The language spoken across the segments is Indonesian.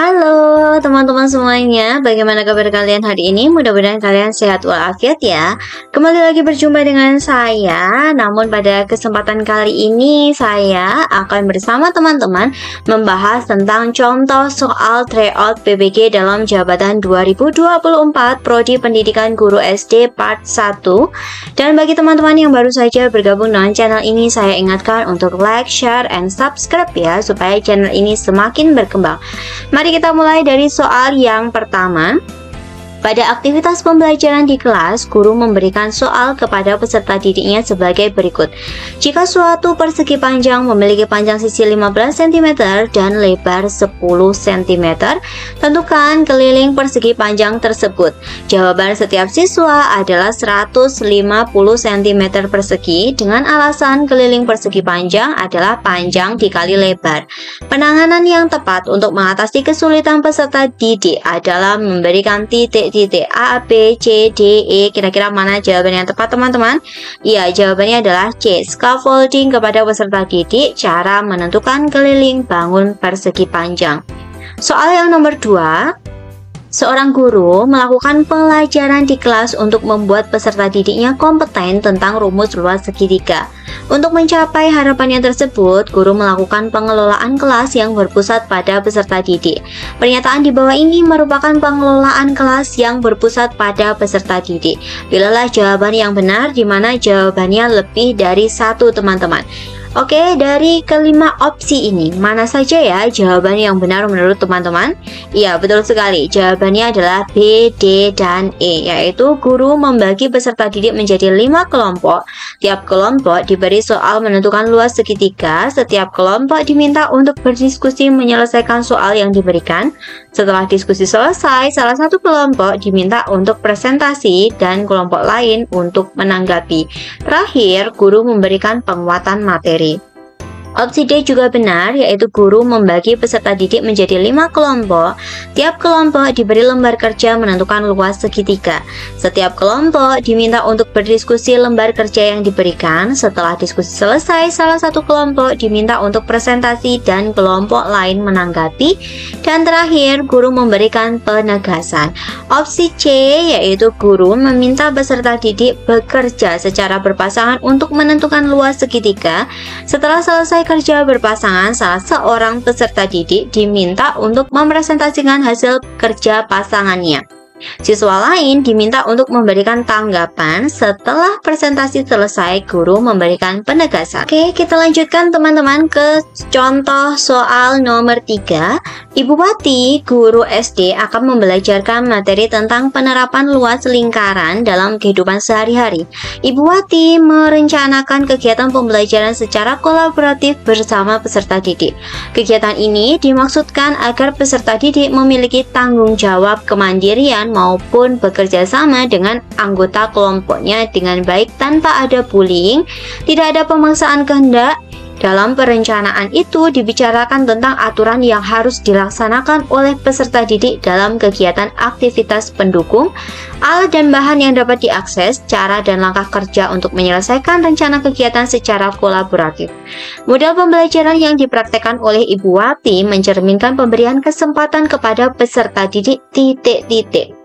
Halo teman-teman semuanya, bagaimana kabar kalian hari ini? Mudah-mudahan kalian sehat walafiat ya. Kembali lagi berjumpa dengan saya. Namun pada kesempatan kali ini saya akan bersama teman-teman membahas tentang contoh soal tryout PBG dalam jabatan 2024 Prodi Pendidikan Guru SD Part 1. Dan bagi teman-teman yang baru saja bergabung dengan channel ini, saya ingatkan untuk like, share, and subscribe ya, supaya channel ini semakin berkembang. Mari kita mulai dari soal yang pertama. Pada aktivitas pembelajaran di kelas, guru memberikan soal kepada peserta didiknya sebagai berikut. Jika suatu persegi panjang memiliki panjang sisi 15 cm dan lebar 10 cm, tentukan keliling persegi panjang tersebut. Jawaban setiap siswa adalah 150 cm persegi dengan alasan keliling persegi panjang adalah panjang dikali lebar. Penanganan yang tepat untuk mengatasi kesulitan peserta didik adalah memberikan titik A, B, C, D, E. Kira-kira mana jawaban yang tepat teman-teman? Ya, jawabannya adalah C. Scaffolding kepada peserta didik, cara menentukan keliling bangun persegi panjang. Soal yang nomor 2. Seorang guru melakukan pelajaran di kelas untuk membuat peserta didiknya kompeten tentang rumus luas segitiga. Untuk mencapai harapannya tersebut, guru melakukan pengelolaan kelas yang berpusat pada peserta didik. Pernyataan di bawah ini merupakan pengelolaan kelas yang berpusat pada peserta didik. Pilihlah jawaban yang benar, di mana jawabannya lebih dari satu teman-teman. Oke, dari kelima opsi ini, mana saja ya jawaban yang benar menurut teman-teman? Iya, betul sekali. Jawabannya adalah B, D, dan E, yaitu guru membagi peserta didik menjadi 5 kelompok. Tiap kelompok diberi soal menentukan luas segitiga. Setiap kelompok diminta untuk berdiskusi menyelesaikan soal yang diberikan. Setelah diskusi selesai, salah satu kelompok diminta untuk presentasi dan kelompok lain untuk menanggapi. Terakhir, guru memberikan penguatan materi. Opsi D juga benar, yaitu guru membagi peserta didik menjadi 5 kelompok. Tiap kelompok diberi lembar kerja menentukan luas segitiga. Setiap kelompok diminta untuk berdiskusi lembar kerja yang diberikan. Setelah diskusi selesai, salah satu kelompok diminta untuk presentasi dan kelompok lain menanggapi. Dan terakhir, guru memberikan penegasan. Opsi C, yaitu guru meminta peserta didik bekerja secara berpasangan untuk menentukan luas segitiga. Setelah selesai kerja berpasangan, salah seorang peserta didik diminta untuk mempresentasikan hasil kerja pasangannya. Siswa lain diminta untuk memberikan tanggapan. Setelah presentasi selesai, guru memberikan penegasan. Oke, kita lanjutkan teman-teman ke contoh soal nomor 3. Ibu Wati, guru SD, akan membelajarkan materi tentang penerapan luas lingkaran dalam kehidupan sehari-hari. Ibu Wati merencanakan kegiatan pembelajaran secara kolaboratif bersama peserta didik. Kegiatan ini dimaksudkan agar peserta didik memiliki tanggung jawab, kemandirian, maupun bekerja sama dengan anggota kelompoknya dengan baik tanpa ada bullying, tidak ada pemaksaan kehendak. Dalam perencanaan itu dibicarakan tentang aturan yang harus dilaksanakan oleh peserta didik dalam kegiatan aktivitas pendukung, alat dan bahan yang dapat diakses, cara dan langkah kerja untuk menyelesaikan rencana kegiatan secara kolaboratif. Model pembelajaran yang dipraktekkan oleh Ibu Wati mencerminkan pemberian kesempatan kepada peserta didik titik-titik.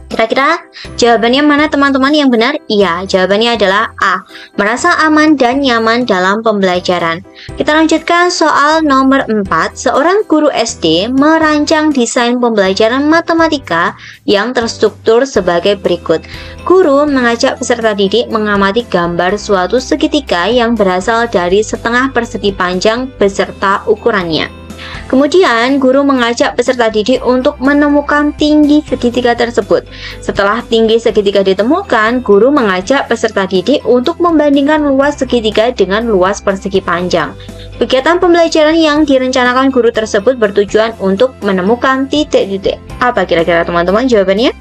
Kira-kira jawabannya mana teman-teman yang benar? Iya, jawabannya adalah A. Merasa aman dan nyaman dalam pembelajaran. Kita lanjutkan soal nomor 4. Seorang guru SD merancang desain pembelajaran matematika yang terstruktur sebagai berikut. Guru mengajak peserta didik mengamati gambar suatu segitiga yang berasal dari setengah persegi panjang beserta ukurannya. Kemudian, guru mengajak peserta didik untuk menemukan tinggi segitiga tersebut. Setelah tinggi segitiga ditemukan, guru mengajak peserta didik untuk membandingkan luas segitiga dengan luas persegi panjang. Kegiatan pembelajaran yang direncanakan guru tersebut bertujuan untuk menemukan titik-titik. Apa kira-kira teman-teman jawabannya?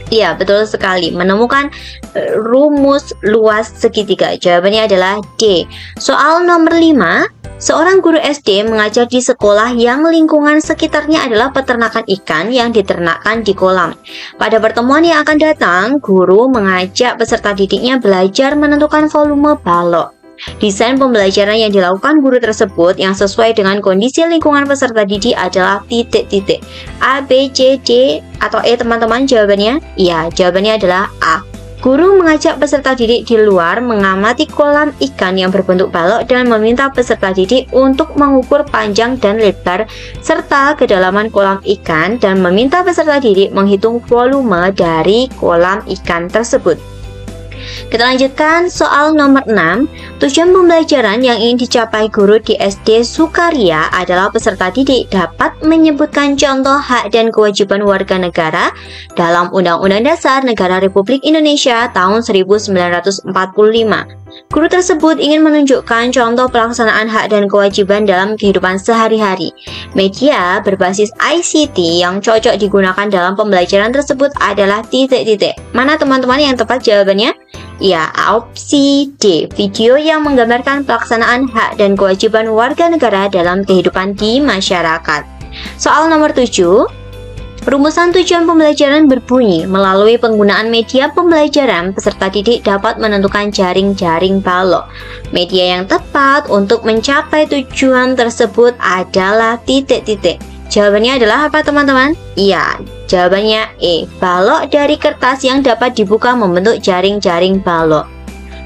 Iya, betul sekali. Menemukan rumus luas segitiga. Jawabannya adalah D. Soal nomor 5. Seorang guru SD mengajar di sekolah yang lingkungan sekitarnya adalah peternakan ikan yang diternakkan di kolam. Pada pertemuan yang akan datang, guru mengajak peserta didiknya belajar menentukan volume balok. Desain pembelajaran yang dilakukan guru tersebut yang sesuai dengan kondisi lingkungan peserta didik adalah titik-titik. A, B, C, D, atau E teman-teman jawabannya? Iya, jawabannya adalah A. Guru mengajak peserta didik di luar mengamati kolam ikan yang berbentuk balok dan meminta peserta didik untuk mengukur panjang dan lebar serta kedalaman kolam ikan dan meminta peserta didik menghitung volume dari kolam ikan tersebut. Kita lanjutkan soal nomor 6. Tujuan pembelajaran yang ingin dicapai guru di SD Sukaria adalah peserta didik dapat menyebutkan contoh hak dan kewajiban warga negara dalam Undang-Undang Dasar Negara Republik Indonesia tahun 1945. Guru tersebut ingin menunjukkan contoh pelaksanaan hak dan kewajiban dalam kehidupan sehari-hari. Media berbasis ICT yang cocok digunakan dalam pembelajaran tersebut adalah titik-titik. Mana teman-teman yang tepat jawabannya? Ya, opsi D, video yang menggambarkan pelaksanaan hak dan kewajiban warga negara dalam kehidupan di masyarakat. Soal nomor 7. Rumusan tujuan pembelajaran berbunyi, melalui penggunaan media pembelajaran, peserta didik dapat menentukan jaring-jaring balok. Media yang tepat untuk mencapai tujuan tersebut adalah titik-titik. Jawabannya adalah apa teman-teman? Iya, jawabannya E. Balok dari kertas yang dapat dibuka membentuk jaring-jaring balok.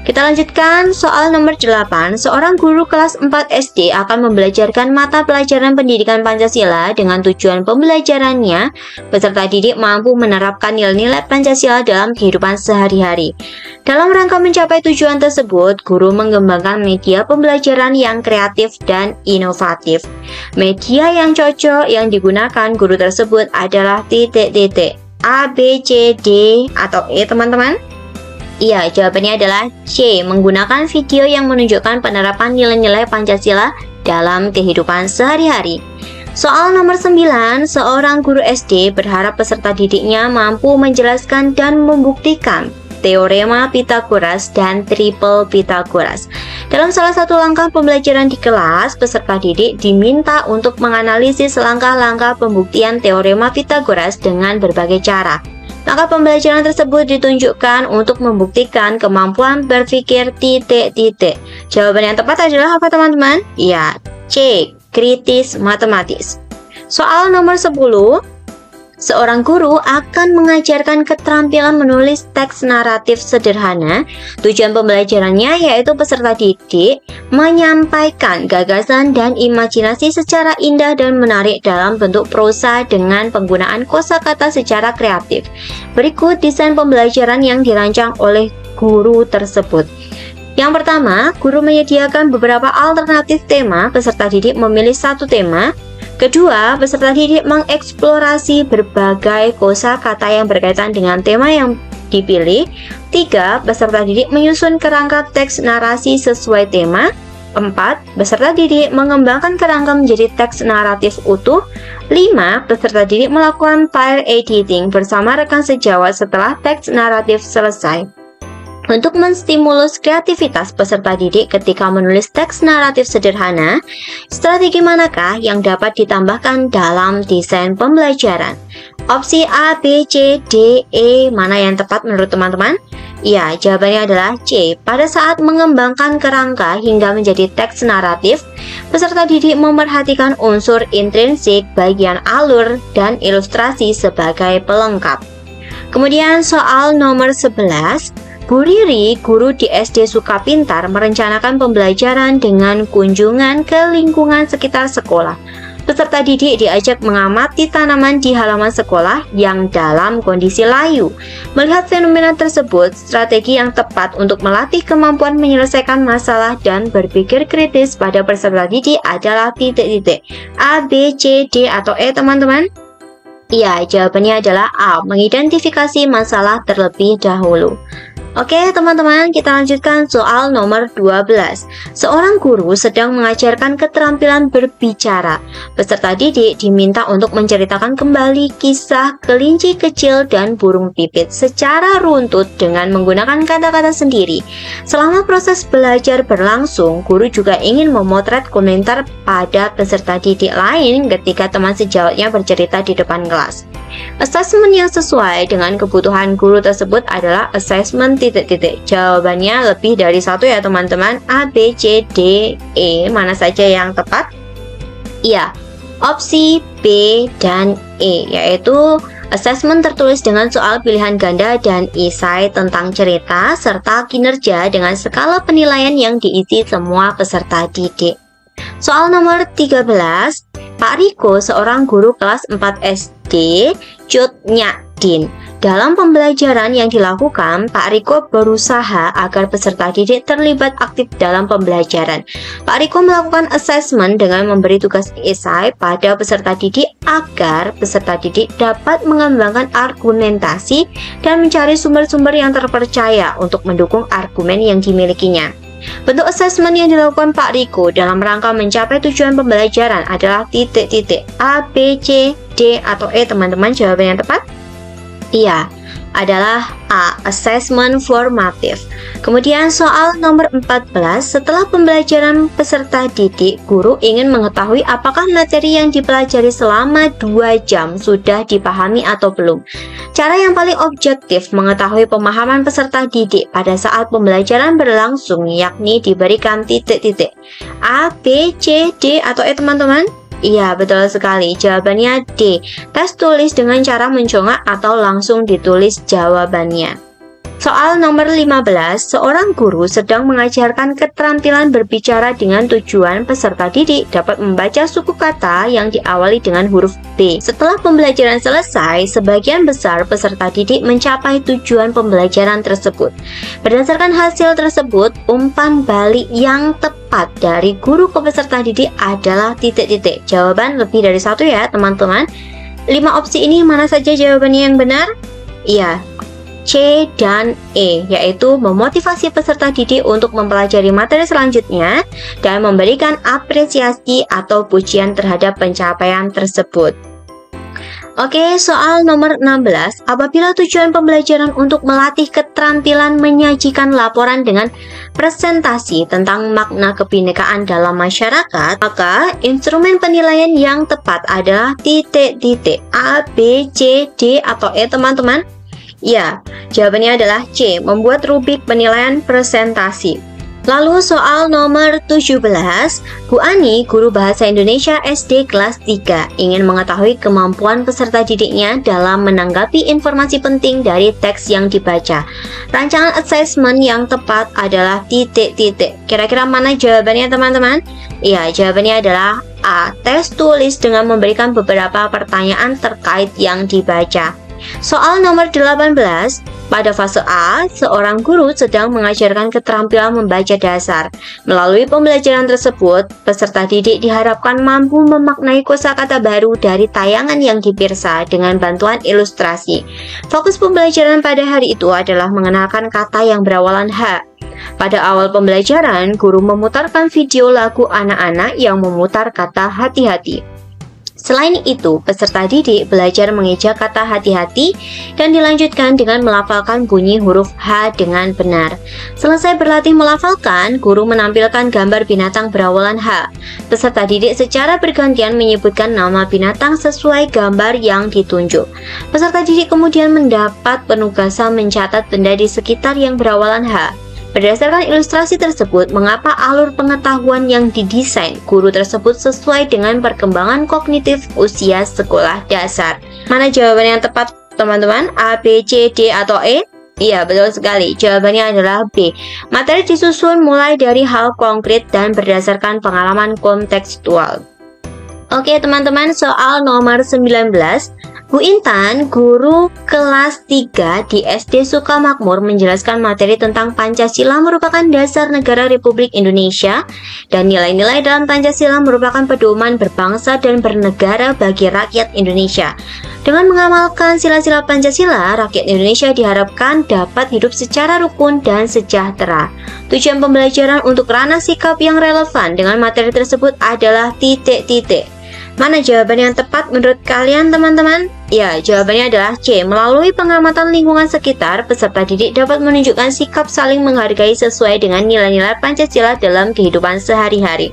Kita lanjutkan soal nomor 8. Seorang guru kelas 4 SD akan membelajarkan mata pelajaran pendidikan Pancasila dengan tujuan pembelajarannya peserta didik mampu menerapkan nilai-nilai Pancasila dalam kehidupan sehari-hari. Dalam rangka mencapai tujuan tersebut, guru mengembangkan media pembelajaran yang kreatif dan inovatif. Media yang cocok yang digunakan guru tersebut adalah titik-titik. A, B, C, D, atau E teman-teman? Iya, jawabannya adalah C, menggunakan video yang menunjukkan penerapan nilai-nilai Pancasila dalam kehidupan sehari-hari. Soal nomor 9, seorang guru SD berharap peserta didiknya mampu menjelaskan dan membuktikan teorema Pythagoras dan triple Pythagoras. Dalam salah satu langkah pembelajaran di kelas, peserta didik diminta untuk menganalisis langkah-langkah pembuktian teorema Pythagoras dengan berbagai cara. Langkah pembelajaran tersebut ditunjukkan untuk membuktikan kemampuan berpikir titik-titik. Jawaban yang tepat adalah apa teman-teman? Ya, C, kritis matematis. Soal nomor 10. Seorang guru akan mengajarkan keterampilan menulis teks naratif sederhana. Tujuan pembelajarannya yaitu peserta didik menyampaikan gagasan dan imajinasi secara indah dan menarik dalam bentuk prosa dengan penggunaan kosakata secara kreatif. Berikut desain pembelajaran yang dirancang oleh guru tersebut. Yang pertama, guru menyediakan beberapa alternatif tema, peserta didik memilih satu tema. Kedua, peserta didik mengeksplorasi berbagai kosakata yang berkaitan dengan tema yang dipilih. Tiga, peserta didik menyusun kerangka teks narasi sesuai tema. 4. Peserta didik mengembangkan kerangka menjadi teks naratif utuh. 5. Peserta didik melakukan file editing bersama rekan sejawat setelah teks naratif selesai. Untuk menstimulus kreativitas peserta didik ketika menulis teks naratif sederhana, strategi manakah yang dapat ditambahkan dalam desain pembelajaran? Opsi A, B, C, D, E, mana yang tepat menurut teman-teman? Ya, jawabannya adalah C. Pada saat mengembangkan kerangka hingga menjadi teks naratif, peserta didik memperhatikan unsur intrinsik, bagian alur, dan ilustrasi sebagai pelengkap. Kemudian soal nomor 11. Bu Riri, guru di SD Sukapintar, merencanakan pembelajaran dengan kunjungan ke lingkungan sekitar sekolah. Peserta didik diajak mengamati tanaman di halaman sekolah yang dalam kondisi layu. Melihat fenomena tersebut, strategi yang tepat untuk melatih kemampuan menyelesaikan masalah dan berpikir kritis pada peserta didik adalah titik-titik. A, B, C, D, atau E teman-teman? Iya, jawabannya adalah A, mengidentifikasi masalah terlebih dahulu. Oke teman-teman, kita lanjutkan soal nomor 12. Seorang guru sedang mengajarkan keterampilan berbicara. Peserta didik diminta untuk menceritakan kembali kisah kelinci kecil dan burung pipit secara runtut dengan menggunakan kata-kata sendiri. Selama proses belajar berlangsung, guru juga ingin memotret komentar pada peserta didik lain ketika teman sejawatnya bercerita di depan kelas. Asesmen yang sesuai dengan kebutuhan guru tersebut adalah asesmen titik-titik. Jawabannya lebih dari satu ya teman-teman. A, B, C, D, E. Mana saja yang tepat? Iya, opsi B dan E, yaitu asesmen tertulis dengan soal pilihan ganda dan esai tentang cerita serta kinerja dengan skala penilaian yang diisi semua peserta didik. Soal nomor 13, Pak Riko, seorang guru kelas 4 SD, Cut Nyadin. Dalam pembelajaran yang dilakukan, Pak Riko berusaha agar peserta didik terlibat aktif dalam pembelajaran. Pak Riko melakukan asesmen dengan memberi tugas esai pada peserta didik agar peserta didik dapat mengembangkan argumentasi dan mencari sumber-sumber yang terpercaya untuk mendukung argumen yang dimilikinya. Bentuk asesmen yang dilakukan Pak Riko dalam rangka mencapai tujuan pembelajaran adalah titik-titik. A, B, C, D, atau E teman-teman. Jawaban yang tepat? Iya, adalah A, assessment formatif. Kemudian soal nomor 14, setelah pembelajaran peserta didik, guru ingin mengetahui apakah materi yang dipelajari selama 2 jam sudah dipahami atau belum. Cara yang paling objektif mengetahui pemahaman peserta didik pada saat pembelajaran berlangsung yakni diberikan titik-titik. A, B, C, D, atau E teman-teman? Iya, betul sekali. Jawabannya D. Tes tulis dengan cara mencongak atau langsung ditulis jawabannya. Soal nomor 15, seorang guru sedang mengajarkan keterampilan berbicara dengan tujuan peserta didik dapat membaca suku kata yang diawali dengan huruf B. Setelah pembelajaran selesai, sebagian besar peserta didik mencapai tujuan pembelajaran tersebut. Berdasarkan hasil tersebut, umpan balik yang tepat dari guru ke peserta didik adalah titik-titik. Jawaban lebih dari satu ya teman-teman. 5 opsi ini mana saja jawabannya yang benar? Iya, C dan E, yaitu memotivasi peserta didik untuk mempelajari materi selanjutnya dan memberikan apresiasi atau pujian terhadap pencapaian tersebut. Oke, soal nomor 16. Apabila tujuan pembelajaran untuk melatih keterampilan menyajikan laporan dengan presentasi tentang makna kebinekaan dalam masyarakat, maka instrumen penilaian yang tepat adalah titik-titik. A, B, C, D, atau E teman-teman? Ya, jawabannya adalah C, membuat rubrik penilaian presentasi. Lalu soal nomor 17, Bu Ani, guru bahasa Indonesia SD kelas 3, ingin mengetahui kemampuan peserta didiknya dalam menanggapi informasi penting dari teks yang dibaca. Rancangan asesmen yang tepat adalah titik-titik. Kira-kira mana jawabannya teman-teman? Iya, jawabannya adalah A, tes tulis dengan memberikan beberapa pertanyaan terkait yang dibaca. Soal nomor 18, pada fase A, seorang guru sedang mengajarkan keterampilan membaca dasar. Melalui pembelajaran tersebut, peserta didik diharapkan mampu memaknai kosakata baru dari tayangan yang dipirsa dengan bantuan ilustrasi. Fokus pembelajaran pada hari itu adalah mengenalkan kata yang berawalan H. Pada awal pembelajaran, guru memutarkan video lagu anak-anak yang memutar kata hati-hati. Selain itu, peserta didik belajar mengeja kata hati-hati dan dilanjutkan dengan melafalkan bunyi huruf H dengan benar. Selesai berlatih melafalkan, guru menampilkan gambar binatang berawalan H. Peserta didik secara bergantian menyebutkan nama binatang sesuai gambar yang ditunjuk. Peserta didik kemudian mendapat penugasan mencatat benda di sekitar yang berawalan H. Berdasarkan ilustrasi tersebut, mengapa alur pengetahuan yang didesain guru tersebut sesuai dengan perkembangan kognitif usia sekolah dasar? Mana jawaban yang tepat, teman-teman? A, B, C, D, atau E? Iya, betul sekali. Jawabannya adalah B. Materi disusun mulai dari hal konkret dan berdasarkan pengalaman kontekstual. Oke, teman-teman, soal nomor 19. Bu Intan, guru kelas 3 di SD Sukamakmur menjelaskan materi tentang Pancasila merupakan dasar negara Republik Indonesia dan nilai-nilai dalam Pancasila merupakan pedoman berbangsa dan bernegara bagi rakyat Indonesia. Dengan mengamalkan sila-sila Pancasila, rakyat Indonesia diharapkan dapat hidup secara rukun dan sejahtera. Tujuan pembelajaran untuk ranah sikap yang relevan dengan materi tersebut adalah titik-titik. Mana jawaban yang tepat menurut kalian teman-teman? Ya, jawabannya adalah C. Melalui pengamatan lingkungan sekitar, peserta didik dapat menunjukkan sikap saling menghargai sesuai dengan nilai-nilai Pancasila dalam kehidupan sehari-hari.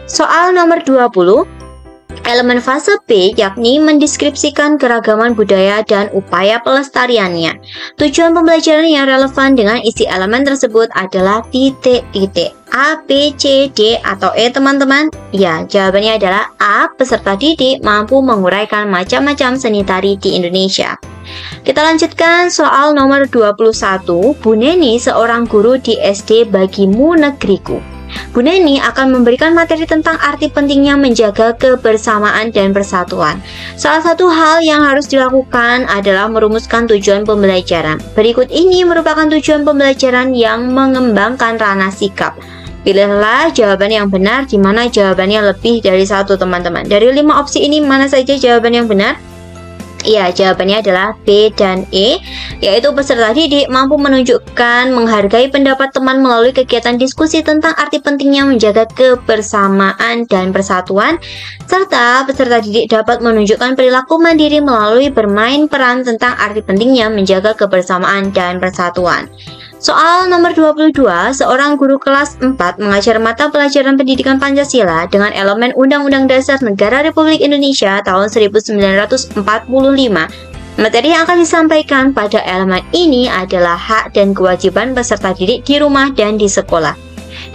Soal nomor 20. Elemen fase B yakni mendeskripsikan keragaman budaya dan upaya pelestariannya. Tujuan pembelajaran yang relevan dengan isi elemen tersebut adalah titik-titik. A, B, C, D, atau E teman-teman? Ya, jawabannya adalah A. Peserta didik mampu menguraikan macam-macam seni tari di Indonesia. Kita lanjutkan soal nomor 21. Bu Neni seorang guru di SD Bagimu Negeriku. Bu Neni akan memberikan materi tentang arti pentingnya menjaga kebersamaan dan persatuan. Salah satu hal yang harus dilakukan adalah merumuskan tujuan pembelajaran. Berikut ini merupakan tujuan pembelajaran yang mengembangkan ranah sikap. Pilihlah jawaban yang benar, di mana jawabannya lebih dari satu teman-teman. Dari 5 opsi ini mana saja jawaban yang benar? Ya, jawabannya adalah B dan E, yaitu peserta didik mampu menunjukkan menghargai pendapat teman melalui kegiatan diskusi tentang arti pentingnya menjaga kebersamaan dan persatuan, serta peserta didik dapat menunjukkan perilaku mandiri melalui bermain peran tentang arti pentingnya menjaga kebersamaan dan persatuan. Soal nomor 22, seorang guru kelas 4 mengajar mata pelajaran pendidikan Pancasila dengan elemen Undang-Undang Dasar Negara Republik Indonesia tahun 1945. Materi yang akan disampaikan pada elemen ini adalah hak dan kewajiban peserta didik di rumah dan di sekolah.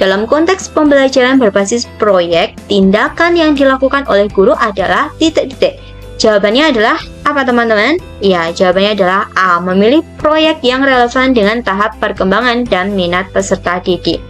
Dalam konteks pembelajaran berbasis proyek, tindakan yang dilakukan oleh guru adalah titik-titik. Jawabannya adalah apa teman-teman? Ya, jawabannya adalah A. Memilih proyek yang relevan dengan tahap perkembangan dan minat peserta didik.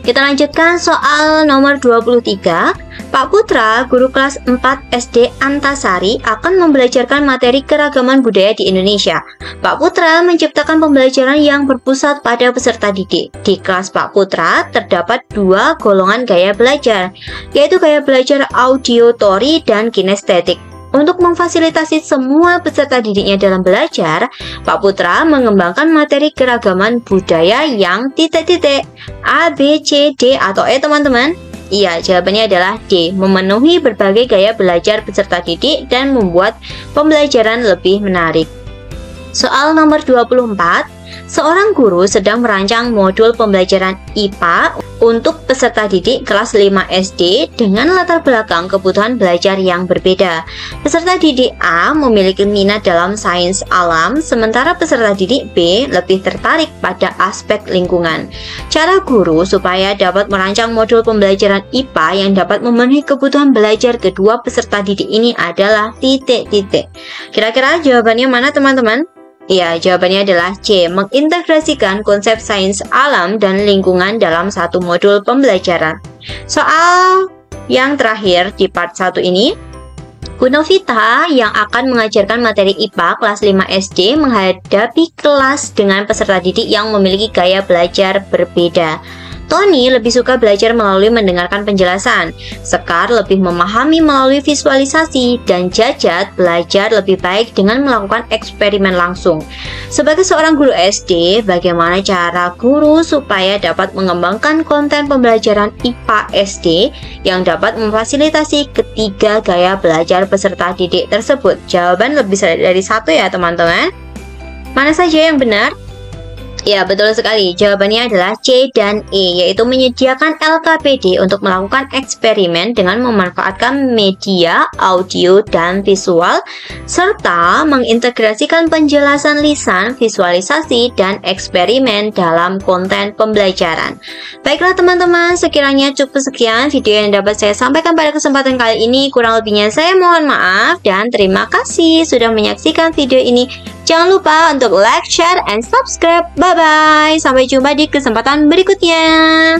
Kita lanjutkan soal nomor 23. Pak Putra, guru kelas 4 SD Antasari, akan membelajarkan materi keragaman budaya di Indonesia. Pak Putra menciptakan pembelajaran yang berpusat pada peserta didik. Di kelas Pak Putra terdapat 2 golongan gaya belajar, yaitu gaya belajar auditory dan kinestetik. Untuk memfasilitasi semua peserta didiknya dalam belajar, Pak Putra mengembangkan materi keragaman budaya yang titik-titik. A, B, C, D, atau E teman-teman? Iya, jawabannya adalah D. Memenuhi berbagai gaya belajar peserta didik dan membuat pembelajaran lebih menarik. Soal nomor 24. Seorang guru sedang merancang modul pembelajaran IPA untuk peserta didik kelas 5 SD dengan latar belakang kebutuhan belajar yang berbeda. Peserta didik A memiliki minat dalam sains alam, sementara peserta didik B lebih tertarik pada aspek lingkungan. Cara guru supaya dapat merancang modul pembelajaran IPA yang dapat memenuhi kebutuhan belajar kedua peserta didik ini adalah titik-titik. Kira-kira jawabannya mana teman-teman? Ya, jawabannya adalah C. Mengintegrasikan konsep sains alam dan lingkungan dalam satu modul pembelajaran. Soal yang terakhir di part 1 ini, Bu Novita yang akan mengajarkan materi IPA kelas 5 SD menghadapi kelas dengan peserta didik yang memiliki gaya belajar berbeda. Tony lebih suka belajar melalui mendengarkan penjelasan, Sekar lebih memahami melalui visualisasi, dan Jajat belajar lebih baik dengan melakukan eksperimen langsung. Sebagai seorang guru SD, bagaimana cara guru supaya dapat mengembangkan konten pembelajaran IPA SD yang dapat memfasilitasi ketiga gaya belajar peserta didik tersebut? Jawaban lebih dari satu ya teman-teman. Mana saja yang benar? Ya, betul sekali. Jawabannya adalah C dan E, yaitu menyediakan LKPD untuk melakukan eksperimen dengan memanfaatkan media, audio, dan visual, serta mengintegrasikan penjelasan lisan, visualisasi, dan eksperimen dalam konten pembelajaran. Baiklah teman-teman, sekiranya cukup sekian video yang dapat saya sampaikan pada kesempatan kali ini. Kurang lebihnya saya mohon maaf, dan terima kasih sudah menyaksikan video ini. Jangan lupa untuk like, share, and subscribe. Bye-bye. Sampai jumpa di kesempatan berikutnya.